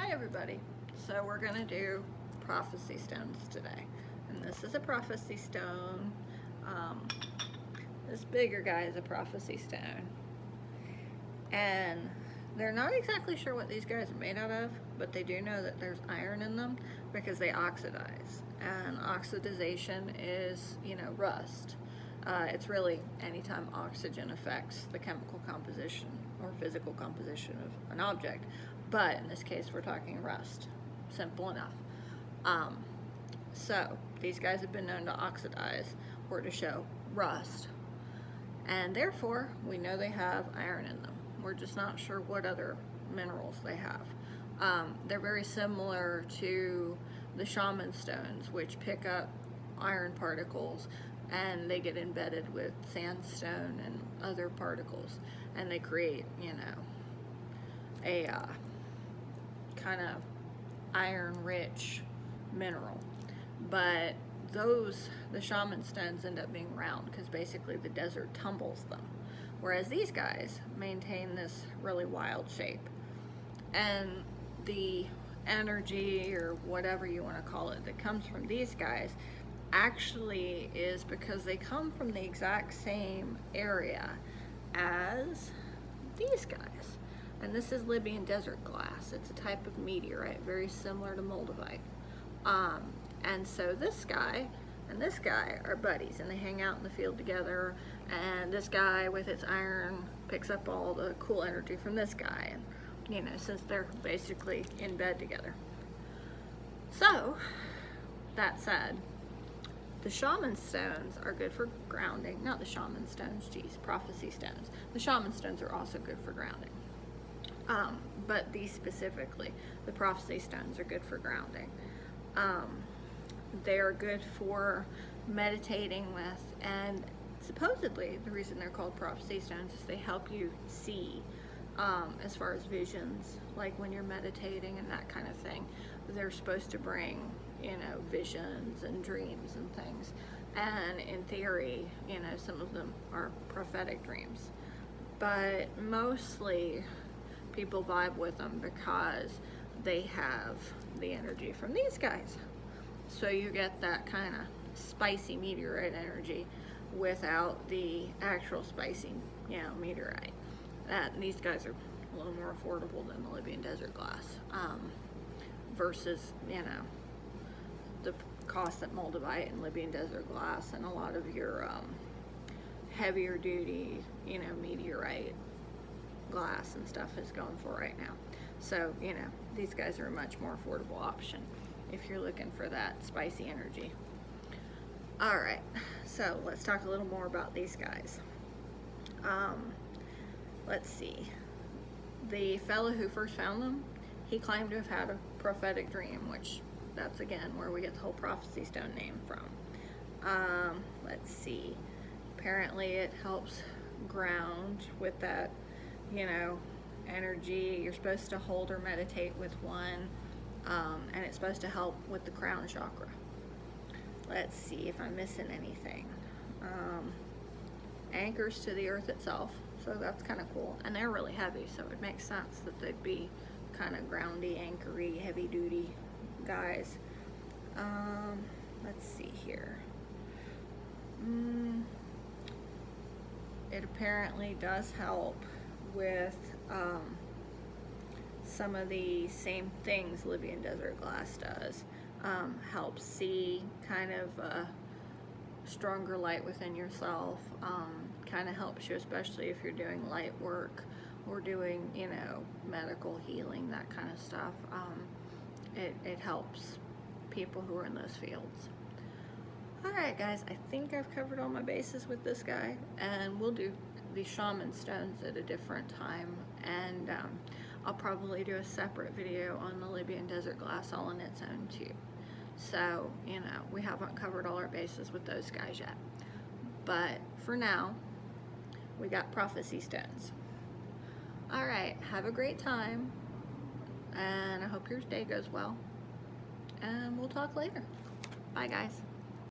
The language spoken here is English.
Hi everybody. So we're going to do prophecy stones today. And this is a prophecy stone. This bigger guy is a prophecy stone. And they're not exactly sure what these guys are made out of, but they do know that there's iron in them because they oxidize. And oxidization is, rust. It's really anytime oxygen affects the chemical composition or physical composition of an object. But in this case, we're talking rust. Simple enough. So these guys have been known to oxidize or to show rust. And therefore, we know they have iron in them. We're just not sure what other minerals they have. They're very similar to the shaman stones, which pick up iron particles and they get embedded with sandstone and other particles, and they create, a kind of iron-rich mineral. But the shaman stones end up being round because basically the desert tumbles them, whereas these guys maintain this really wild shape. And the energy, or whatever you want to call it, that comes from these guys actually is because they come from the exact same area as these guys. And this is Libyan desert glass. It's a type of meteorite, very similar to moldavite. And so this guy and this guy are buddies, and they hang out in the field together, and this guy with its iron picks up all the cool energy from this guy, and since they're basically in bed together. So that said, the shaman stones are good for grounding. Not the shaman stones, geez, prophecy stones. The shaman stones are also good for grounding. But these specifically, the prophecy stones, are good for grounding. They are good for meditating with, and supposedly the reason they're called prophecy stones is they help you see, as far as visions, like when you're meditating and that kind of thing. They're supposed to bring, visions and dreams and things. And in theory, some of them are prophetic dreams. But mostly people vibe with them because they have the energy from these guys. So you get that kind of spicy meteorite energy without the actual spicy, meteorite. These guys are a little more affordable than the Libyan desert glass, versus, the cost that moldavite and Libyan desert glass and a lot of your heavier duty, meteorite glass and stuff is going for right now. So, these guys are a much more affordable option if you're looking for that spicy energy. All right, so let's talk a little more about these guys. Let's see. The fellow who first found them, he claimed to have had a prophetic dream, which that's again where we get the whole prophecy stone name from. Let's see. Apparently it helps ground with that, energy. You're supposed to hold or meditate with one, and it's supposed to help with the crown chakra. Let's see if I'm missing anything. Anchors to the earth itself, so that's kind of cool. And they're really heavy, so it makes sense that they'd be kind of groundy, anchory, heavy duty guys. Let's see here. It apparently does help with some of the same things Libyan desert glass does. Helps see kind of a stronger light within yourself. Kind of helps you, especially if you're doing light work or doing, medical healing, that kind of stuff. It helps people who are in those fields. Alright guys, I think I've covered all my bases with this guy, and we'll do the shaman stones at a different time, and I'll probably do a separate video on the Libyan desert glass all on its own too. So, we haven't covered all our bases with those guys yet. But for now, we got prophecy stones. Alright, have a great time, and I hope your day goes well, and we'll talk later. Bye guys.